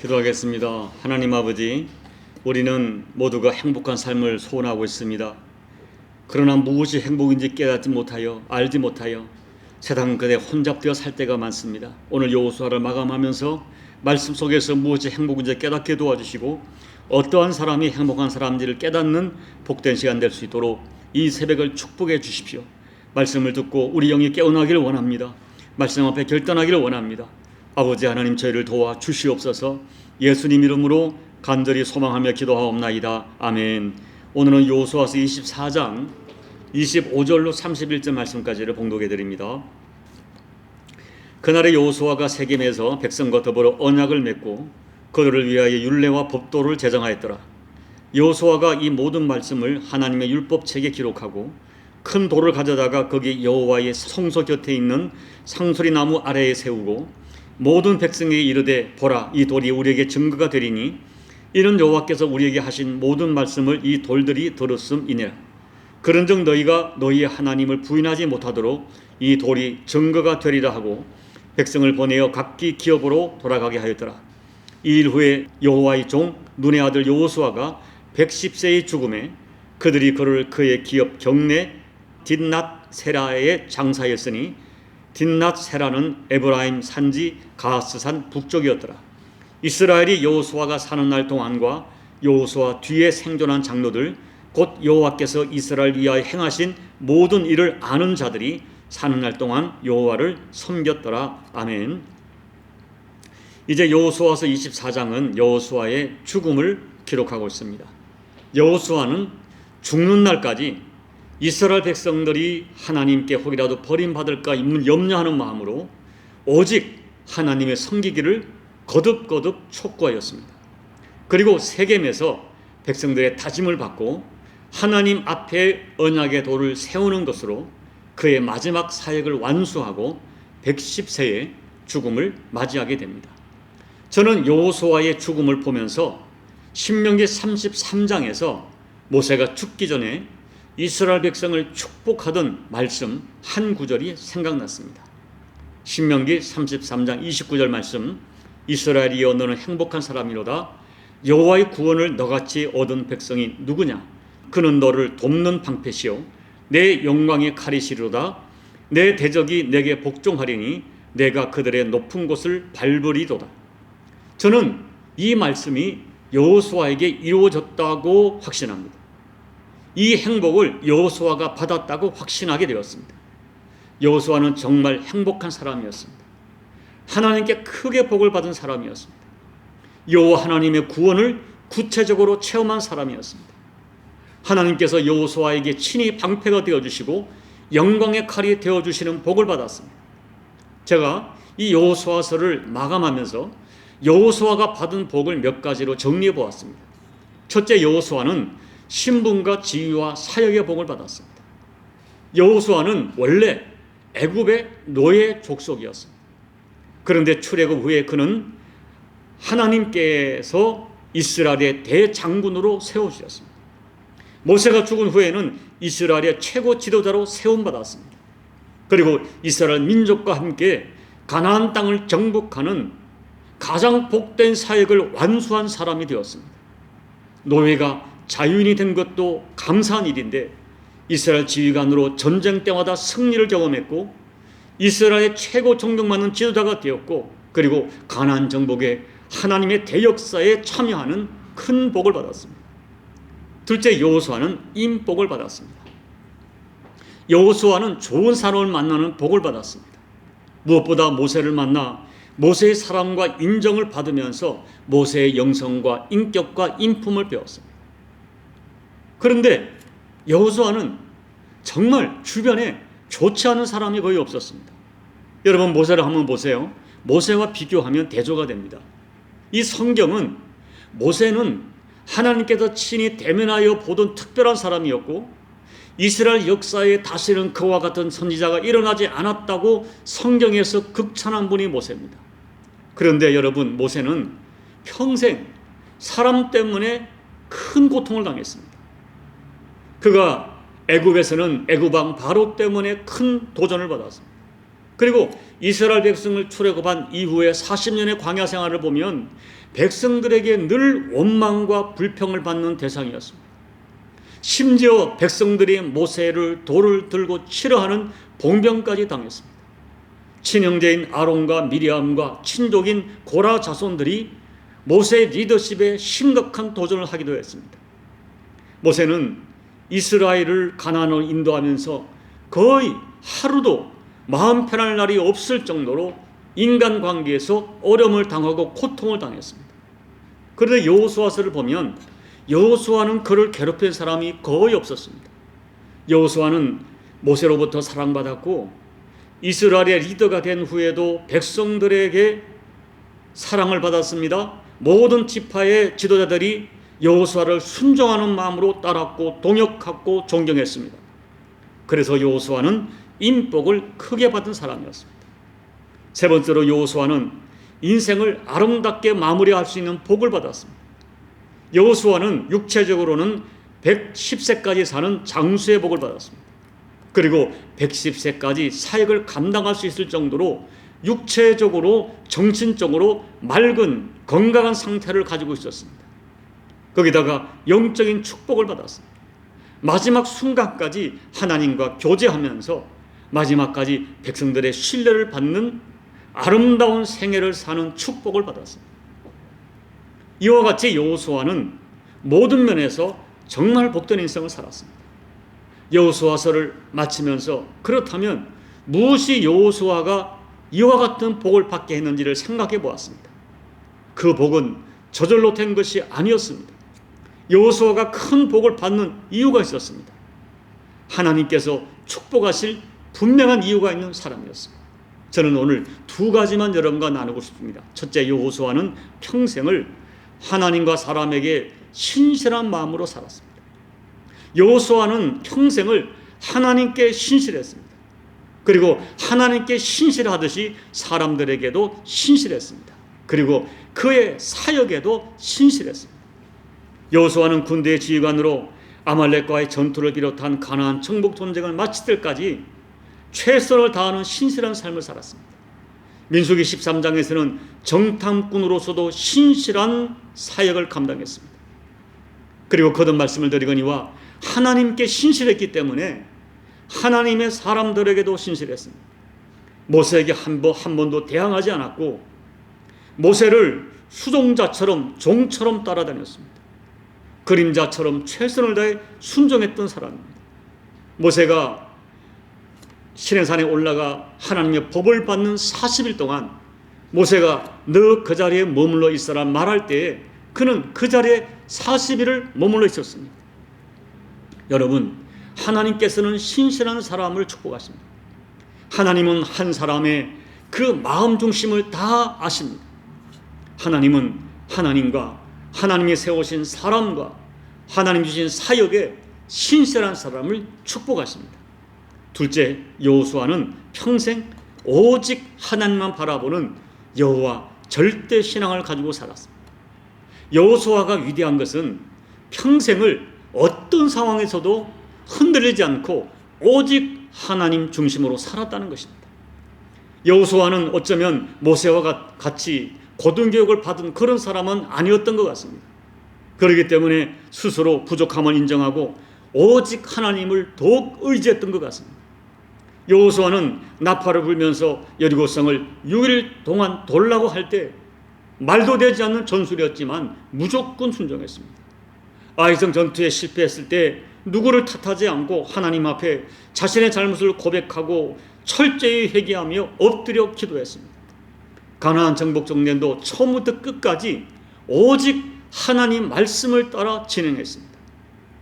기도하겠습니다. 하나님 아버지, 우리는 모두가 행복한 삶을 소원하고 있습니다. 그러나 무엇이 행복인지 깨닫지 못하여 알지 못하여 세상 그대 혼잡되어 살 때가 많습니다. 오늘 여호수아를 마감하면서 말씀 속에서 무엇이 행복인지 깨닫게 도와주시고 어떠한 사람이 행복한 사람인지를 깨닫는 복된 시간 될 수 있도록 이 새벽을 축복해 주십시오. 말씀을 듣고 우리 영이 깨어나기를 원합니다. 말씀 앞에 결단하기를 원합니다. 아버지 하나님, 저희를 도와 주시옵소서. 예수님 이름으로 간절히 소망하며 기도하옵나이다. 아멘. 오늘은 여호수아서 24장 25절로 31절 말씀까지를 봉독해 드립니다. 그날에 여호수아가 세겜에서 백성과 더불어 언약을 맺고 그들을 위하여 율례와 법도를 제정하였더라. 여호수아가 이 모든 말씀을 하나님의 율법책에 기록하고 큰 돌을 가져다가 거기 여호와의 성소 곁에 있는 상소리 나무 아래에 세우고 모든 백성에게 이르되, 보라, 이 돌이 우리에게 증거가 되리니 이는 여호와께서 우리에게 하신 모든 말씀을 이 돌들이 들었음이니라. 그런즉 너희가 너희의 하나님을 부인하지 못하도록 이 돌이 증거가 되리라 하고 백성을 보내어 각기 기업으로 돌아가게 하였더라. 이 일 후에 여호와의 종 눈의 아들 여호수아가 110세의 죽음에 그들이 그를 그의 기업 경내 딥낫 세라에 장사했으니 딥낫 세라는 에브라임 산지 가스산 북쪽이었더라. 이스라엘이 여호수아가 사는 날 동안과 여호수아 뒤에 생존한 장로들 곧 여호와께서 이스라엘 위하여 행하신 모든 일을 아는 자들이 사는 날 동안 여호와를 섬겼더라. 아멘. 이제 여호수아서 24장은 여호수아의 죽음을 기록하고 있습니다. 여호수아는 죽는 날까지 이스라엘 백성들이 하나님께 혹이라도 버림받을까 염려하는 마음으로 오직 하나님의 섬기기를 거듭거듭 촉구하였습니다. 그리고 세겜에서 백성들의 다짐을 받고 하나님 앞에 언약의 돌을 세우는 것으로 그의 마지막 사역을 완수하고 110세의 죽음을 맞이하게 됩니다. 저는 여호수아의 죽음을 보면서 신명기 33장에서 모세가 죽기 전에 이스라엘 백성을 축복하던 말씀 한 구절이 생각났습니다. 신명기 33장 29절 말씀, 이스라엘이여 너는 행복한 사람이로다. 여호와의 구원을 너같이 얻은 백성이 누구냐? 그는 너를 돕는 방패시요 내 영광의 칼이시로다. 내 대적이 내게 복종하리니 내가 그들의 높은 곳을 밟으리도다. 저는 이 말씀이 여호수아에게 이루어졌다고 확신합니다. 이 행복을 여호수아가 받았다고 확신하게 되었습니다. 여호수아는 정말 행복한 사람이었습니다. 하나님께 크게 복을 받은 사람이었습니다. 여호와 하나님의 구원을 구체적으로 체험한 사람이었습니다. 하나님께서 여호수아에게 친히 방패가 되어주시고 영광의 칼이 되어주시는 복을 받았습니다. 제가 이 여호수아서를 마감하면서 여호수아가 받은 복을 몇 가지로 정리해 보았습니다. 첫째, 여호수아는 신분과 지위와 사역의 복을 받았습니다. 여호수아는 원래 애굽의 노예 족속이었습니다. 그런데 출애굽 후에 그는 하나님께서 이스라엘의 대장군으로 세우셨습니다. 모세가 죽은 후에는 이스라엘의 최고 지도자로 세움받았습니다. 그리고 이스라엘 민족과 함께 가나안 땅을 정복하는 가장 복된 사역을 완수한 사람이 되었습니다. 노예가 자유인이 된 것도 감사한 일인데 이스라엘 지휘관으로 전쟁 때마다 승리를 경험했고 이스라엘의 최고 존경받는 지도자가 되었고 그리고 가나안 정복에 하나님의 대역사에 참여하는 큰 복을 받았습니다. 둘째, 여호수아는 인복을 받았습니다. 여호수아는 좋은 사람을 만나는 복을 받았습니다. 무엇보다 모세를 만나 모세의 사랑과 인정을 받으면서 모세의 영성과 인격과 인품을 배웠습니다. 그런데 여호수아는 정말 주변에 좋지 않은 사람이 거의 없었습니다. 여러분, 모세를 한번 보세요. 모세와 비교하면 대조가 됩니다. 이 성경은 모세는 하나님께서 친히 대면하여 보던 특별한 사람이었고 이스라엘 역사에 다시는 그와 같은 선지자가 일어나지 않았다고 성경에서 극찬한 분이 모세입니다. 그런데 여러분, 모세는 평생 사람 때문에 큰 고통을 당했습니다. 그가 애굽에서는 애굽왕 바로 때문에 큰 도전을 받았습니다. 그리고 이스라엘 백성을 출애굽한 이후에 40년의 광야 생활을 보면 백성들에게 늘 원망과 불평을 받는 대상이었습니다. 심지어 백성들이 모세를 돌을 들고 치려 하는 봉변까지 당했습니다. 친형제인 아론과 미리암과 친족인 고라 자손들이 모세의 리더십에 심각한 도전을 하기도 했습니다. 모세는 이스라엘을 가나안으로 인도하면서 거의 하루도 마음 편할 날이 없을 정도로 인간관계에서 어려움을 당하고 고통을 당했습니다. 그런데 여호수아서를 보면 여호수아는 그를 괴롭힌 사람이 거의 없었습니다. 여호수아는 모세로부터 사랑받았고 이스라엘의 리더가 된 후에도 백성들에게 사랑을 받았습니다. 모든 지파의 지도자들이 여호수아를 순종하는 마음으로 따랐고 동역하고 존경했습니다. 그래서 여호수아는 인복을 크게 받은 사람이었습니다. 세 번째로 여호수아는 인생을 아름답게 마무리할 수 있는 복을 받았습니다. 여호수아는 육체적으로는 110세까지 사는 장수의 복을 받았습니다. 그리고 110세까지 사역을 감당할 수 있을 정도로 육체적으로 정신적으로 맑은 건강한 상태를 가지고 있었습니다. 거기다가 영적인 축복을 받았습니다. 마지막 순간까지 하나님과 교제하면서 마지막까지 백성들의 신뢰를 받는 아름다운 생애를 사는 축복을 받았습니다. 이와 같이 여호수아는 모든 면에서 정말 복된 인생을 살았습니다. 여호수아서를 마치면서 그렇다면 무엇이 여호수아가 이와 같은 복을 받게 했는지를 생각해 보았습니다. 그 복은 저절로 된 것이 아니었습니다. 여호수아가 큰 복을 받는 이유가 있었습니다. 하나님께서 축복하실 분명한 이유가 있는 사람이었습니다. 저는 오늘 두 가지만 여러분과 나누고 싶습니다. 첫째, 여호수아는 평생을 하나님과 사람에게 신실한 마음으로 살았습니다. 여호수아는 평생을 하나님께 신실했습니다. 그리고 하나님께 신실하듯이 사람들에게도 신실했습니다. 그리고 그의 사역에도 신실했습니다. 여호수아는 군대의 지휘관으로 아말렉과의 전투를 비롯한 가나안 정복 전쟁을 마칠 때까지 최선을 다하는 신실한 삶을 살았습니다. 민수기 13장에서는 정탐꾼으로서도 신실한 사역을 감당했습니다. 그리고 거듭 말씀을 드리거니와 하나님께 신실했기 때문에 하나님의 사람들에게도 신실했습니다. 모세에게 한 번도 대항하지 않았고 모세를 수종자처럼 종처럼 따라다녔습니다. 그림자처럼 최선을 다해 순종했던 사람입니다. 모세가 시내산에 올라가 하나님의 법을 받는 40일 동안 모세가 너 그 자리에 머물러 있어라 말할 때에 그는 그 자리에 40일을 머물러 있었습니다. 여러분, 하나님께서는 신실한 사람을 축복하십니다. 하나님은 한 사람의 그 마음 중심을 다 아십니다. 하나님은 하나님과 하나님이 세우신 사람과 하나님 주신 사역에 신실한 사람을 축복하십니다. 둘째, 여호수아는 평생 오직 하나님만 바라보는 여호와 절대 신앙을 가지고 살았습니다. 여호수아가 위대한 것은 평생을 어떤 상황에서도 흔들리지 않고 오직 하나님 중심으로 살았다는 것입니다. 여호수아는 어쩌면 모세와 같이 고등교육을 받은 그런 사람은 아니었던 것 같습니다. 그렇기 때문에 스스로 부족함을 인정하고 오직 하나님을 더욱 의지했던 것 같습니다. 여호수아는 나팔을 불면서 여리고성을 6일 동안 돌라고 할 때 말도 되지 않는 전술이었지만 무조건 순종했습니다. 아이성 전투에 실패했을 때 누구를 탓하지 않고 하나님 앞에 자신의 잘못을 고백하고 철저히 회개하며 엎드려 기도했습니다. 가나안 정복 정년도 처음부터 끝까지 오직 하나님 말씀을 따라 진행했습니다.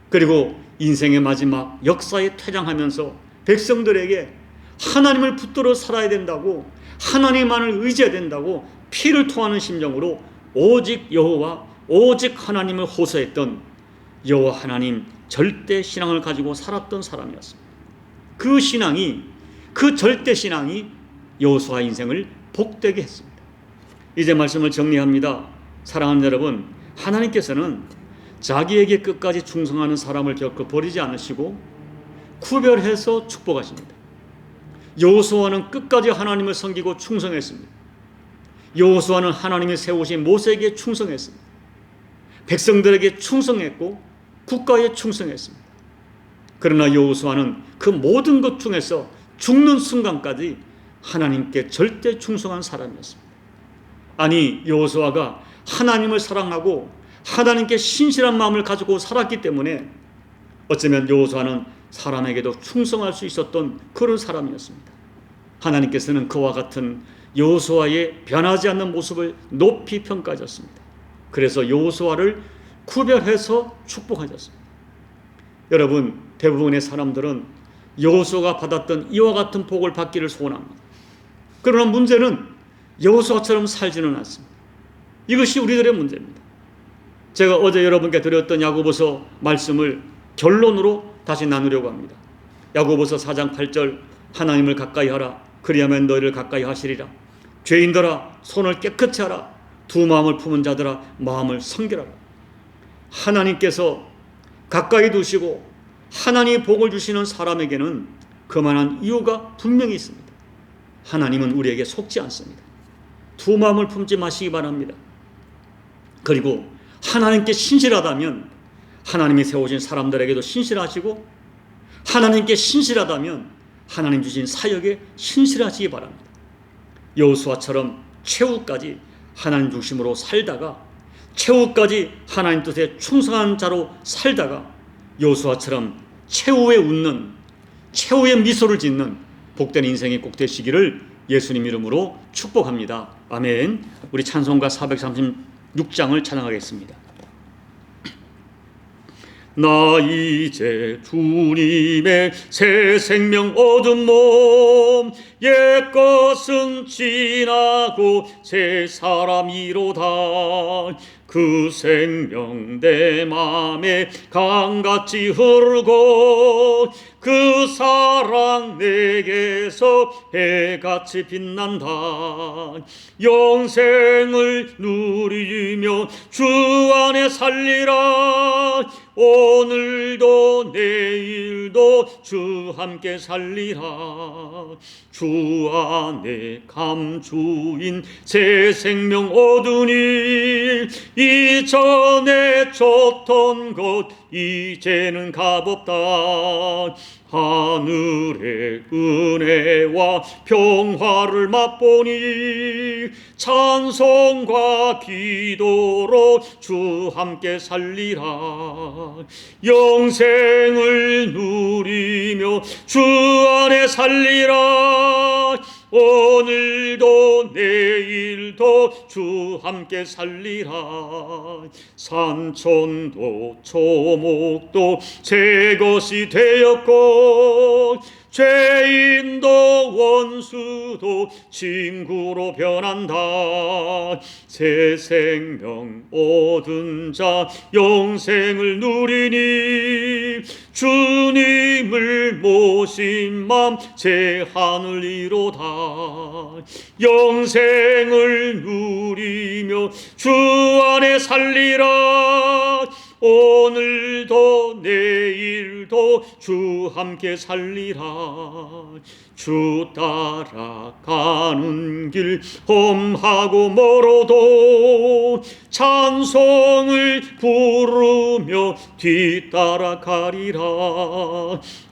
그리고 인생의 마지막 역사에 퇴장하면서 백성들에게 하나님을 붙들어 살아야 된다고, 하나님만을 의지해야 된다고 피를 토하는 심정으로 오직 여호와, 오직 하나님을 호소했던 여호와 하나님 절대 신앙을 가지고 살았던 사람이었습니다. 그 신앙이, 그 절대 신앙이 여호수아 인생을 복되게 했습니다. 이제 말씀을 정리합니다. 사랑하는 여러분, 하나님께서는 자기에게 끝까지 충성하는 사람을 결코 버리지 않으시고 구별해서 축복하십니다. 여호수아는 끝까지 하나님을 섬기고 충성했습니다. 여호수아는 하나님이 세우신 모세에게 충성했습니다. 백성들에게 충성했고 국가에 충성했습니다. 그러나 여호수아는 그 모든 것 중에서 죽는 순간까지 하나님께 절대 충성한 사람이었습니다. 아니, 여호수아가 하나님을 사랑하고 하나님께 신실한 마음을 가지고 살았기 때문에 어쩌면 여호수아는 사람에게도 충성할 수 있었던 그런 사람이었습니다. 하나님께서는 그와 같은 여호수아의 변하지 않는 모습을 높이 평가하셨습니다. 그래서 여호수아를 구별해서 축복하셨습니다. 여러분, 대부분의 사람들은 여호수아가 받았던 이와 같은 복을 받기를 소원합니다. 그러나 문제는 여호수아처럼 살지는 않습니다. 이것이 우리들의 문제입니다. 제가 어제 여러분께 드렸던 야고보서 말씀을 결론으로 다시 나누려고 합니다. 야고보서 4장 8절, 하나님을 가까이 하라. 그리하면 너희를 가까이 하시리라. 죄인들아, 손을 깨끗이 하라. 두 마음을 품은 자들아, 마음을 섬기라라. 하나님께서 가까이 두시고 하나님이 복을 주시는 사람에게는 그만한 이유가 분명히 있습니다. 하나님은 우리에게 속지 않습니다. 두 마음을 품지 마시기 바랍니다. 그리고 하나님께 신실하다면 하나님이 세우신 사람들에게도 신실하시고, 하나님께 신실하다면 하나님 주신 사역에 신실하시기 바랍니다. 여호수아처럼 최후까지 하나님 중심으로 살다가, 최후까지 하나님 뜻에 충성한 자로 살다가 여호수아처럼 최후에 웃는, 최후의 미소를 짓는 복된 인생이 꼭 되시기를 예수님 이름으로 축복합니다. 아멘. 우리 찬송가 436장을 찬양하겠습니다. 나 이제 주님의 새 생명 얻은 몸, 옛것은 지나고 새 사람이로다. 그 생명 내 맘에 강같이 흐르고 그 사랑 내게서 해같이 빛난다. 영생을 누리며 주 안에 살리라. 오늘도 내일도 주 함께 살리라. 주 안에 감주인 새 생명 얻으니 이전에 줬던 것 이제는 값없다. 하늘의 은혜와 평화를 맛보니 찬송과 기도로 주 함께 살리라. 영생을 누리며 주 안에 살리라. 오늘도 내일도 주 함께 살리라. 산천도 초목도 제 것이 되었고 죄인도 원수도 친구로 변한다. 새 생명 얻은 자 영생을 누리니 주님을 모신 맘 새 하늘이로다. 영생을 누리며 주 안에 살리라. 오늘도 내일도 주 함께 살리라. 주 따라가는 길 험하고 멀어도 찬송을 부르며 뒤따라가리라.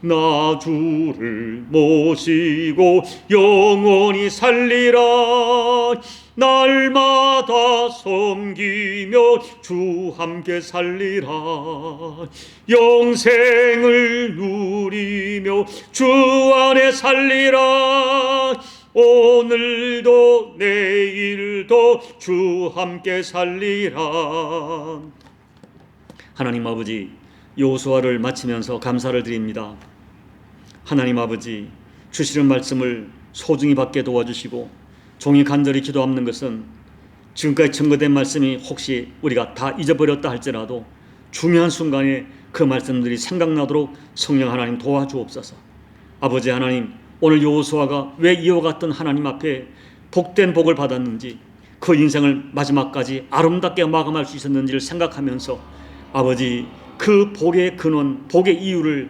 나 주를 모시고 영원히 살리라. 날마다 섬기며 주 함께 살리라. 영생을 누리며 주 안에 살리라. 오늘도 내일도 주 함께 살리라. 하나님 아버지, 여호수아를 마치면서 감사를 드립니다. 하나님 아버지, 주시는 말씀을 소중히 받게 도와주시고 종이 간절히 기도하는 것은 지금까지 증거된 말씀이 혹시 우리가 다 잊어버렸다 할지라도 중요한 순간에 그 말씀들이 생각나도록 성령 하나님 도와주옵소서. 아버지 하나님, 오늘 여호수아가 왜 이와 같은 하나님 앞에 복된 복을 받았는지, 그 인생을 마지막까지 아름답게 마감할 수 있었는지를 생각하면서 아버지, 그 복의 근원, 복의 이유를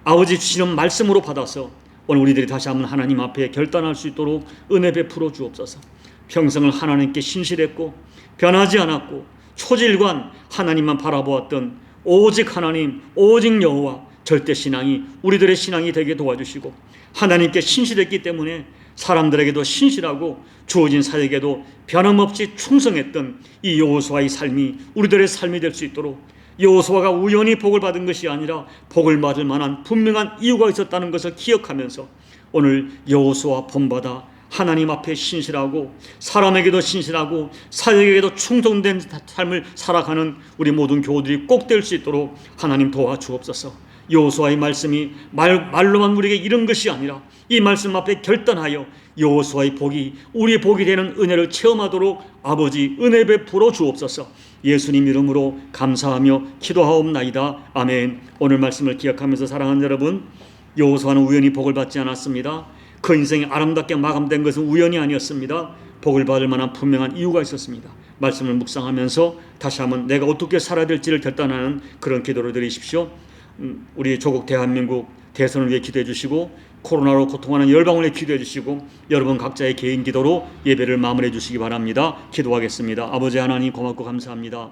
아버지 주시는 말씀으로 받아서 오늘 우리들이 다시 한번 하나님 앞에 결단할 수 있도록 은혜 베풀어 주옵소서. 평생을 하나님께 신실했고 변하지 않았고 초질관 하나님만 바라보았던 오직 하나님, 오직 여호와 절대 신앙이 우리들의 신앙이 되게 도와주시고, 하나님께 신실했기 때문에 사람들에게도 신실하고 주어진 사역에도 변함없이 충성했던 이 여호수아의 삶이 우리들의 삶이 될 수 있도록, 여호수아가 우연히 복을 받은 것이 아니라 복을 받을 만한 분명한 이유가 있었다는 것을 기억하면서 오늘 여호수아 본받아 하나님 앞에 신실하고 사람에게도 신실하고 사역에게도 충성된 삶을 살아가는 우리 모든 교우들이 꼭 될 수 있도록 하나님 도와주옵소서. 여호수아의 말씀이 말로만 우리에게 이런 것이 아니라 이 말씀 앞에 결단하여 여호수아의 복이 우리의 복이 되는 은혜를 체험하도록 아버지 은혜 베풀어 주옵소서. 예수님 이름으로 감사하며 기도하옵나이다. 아멘. 오늘 말씀을 기억하면서 사랑하는 여러분, 여호수아는 우연히 복을 받지 않았습니다. 그 인생이 아름답게 마감된 것은 우연이 아니었습니다. 복을 받을 만한 분명한 이유가 있었습니다. 말씀을 묵상하면서 다시 한번 내가 어떻게 살아야 될지를 결단하는 그런 기도를 드리십시오. 우리 조국 대한민국 대선을 위해 기도해 주시고, 코로나로 고통하는 열방을 위해 기도해 주시고, 여러분 각자의 개인 기도로 예배를 마무리해 주시기 바랍니다. 기도하겠습니다. 아버지 하나님 고맙고 감사합니다.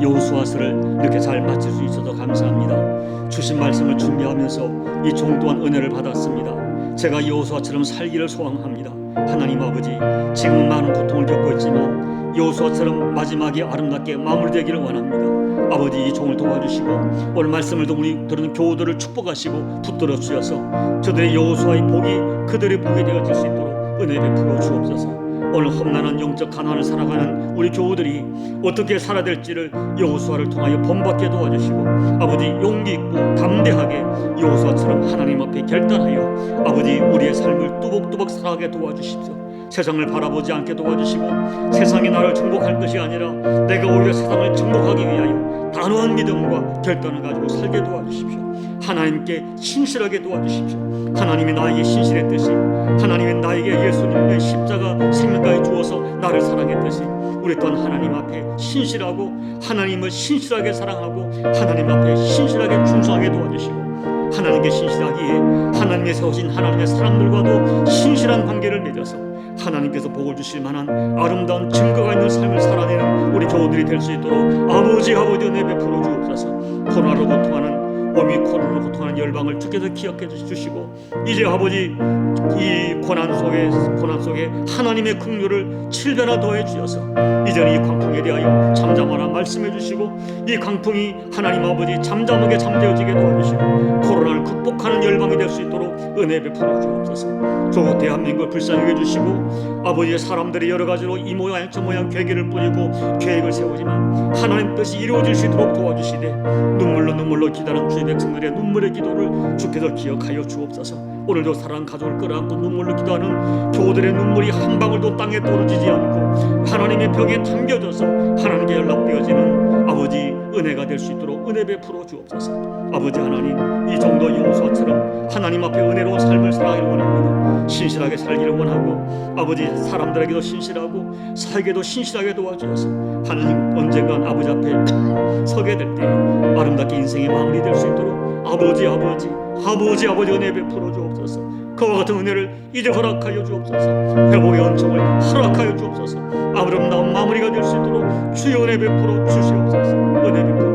여호수아서를 이렇게 잘 마칠 수 있어서 감사합니다. 주신 말씀을 준비하면서 이 종 또한 은혜를 받았습니다. 제가 여호수아처럼 살기를 소망합니다. 하나님 아버지, 지금은 많은 고통을 겪고 있지만 여호수아처럼 마지막이 아름답게 마무리되기를 원합니다. 아버지, 이 종을 도와주시고 오늘 말씀을 우리 들은 교우들을 축복하시고 붙들어 주셔서 저들의 여호수아의 복이 그들의 복이 되어질 수 있도록 은혜 베풀어 주옵소서. 오늘 험난한 영적 가난을 살아가는 우리 교우들이 어떻게 살아야 될지를 여호수아를 통하여 본받게 도와주시고, 아버지 용기 있고 담대하게 여호수아처럼 하나님 앞에 결단하여 아버지 우리의 삶을 뚜벅뚜벅 살아가게 도와주십시오. 세상을 바라보지 않게 도와주시고, 세상이 나를 정복할 것이 아니라 내가 오히려 세상을 정복하기 위하여 단호한 믿음과 결단을 가지고 살게 도와주십시오. 하나님께 신실하게 도와주십시오. 하나님이 나에게 신실했듯이, 하나님이 나에게 예수님의 십자가 생명까지 주어서 나를 사랑했듯이, 우리 또한 하나님 앞에 신실하고 하나님을 신실하게 사랑하고 하나님 앞에 신실하게 충성하게 도와주시고, 하나님께 신실하기에 하나님의 세우신 하나님의 사람들과도 신실한 관계를 맺어서 하나님께서 복을 주실 만한 아름다운 증거가 있는 삶을 살아내는 우리 교우들이 될 수 있도록 아버지 은혜 베풀어 주옵소서. 코로나로 고통하는 오미크론으로 고통하는 열방을 주께서 기억해 주시고, 이제 아버지 이 고난 속에 하나님의 긍휼을 7배나 더해 주셔서 이제는 이 광풍에 대하여 잠잠하라 말씀해 주시고, 이 광풍이 하나님 아버지 잠잠하게 잠재워지게 도와주시고 코로나를 극복하는 열방이 될 수 있도록 은혜 베풀어 주옵소서. 조국 대한민국을 불쌍히 해주시고, 아버지의 사람들이 여러 가지로 이 모양 저 모양 계획을 뿌리고 계획을 세우지만 하나님 뜻이 이루어질 수 있도록 도와주시되, 눈물로 기다린 주의 백성들의 눈물의 기도를 주께서 기억하여 주옵소서. 오늘도 사랑하는 가족을 끌어안고 눈물로 기도하는 교우들의 눈물이 한 방울도 땅에 떨어지지 않고 하나님의 병에 담겨져서 하나님께 연락되어지는 아버지 은혜가 될 수 있도록 은혜 베풀어 주옵소서. 아버지 하나님, 이 정도 여호수아처럼 하나님 앞에 은혜로운 삶을 살아가기를 원합니다. 신실하게 살기를 원하고, 아버지 사람들에게도 신실하고 사에게도 신실하게 도와주셔서 하나님 언젠간 아버지 앞에 서게 될 때 아름답게 인생의 마무리될 수 있도록 아버지 은혜 베풀어 주옵소서. 그와 같은 은혜를 이제 허락하여 주옵소서. 회복의 은총을 허락하여 주옵소서. 아름다운 마무리가 될 수 있도록 주의 은혜 베풀어 주시옵소서. 은혜 베풀어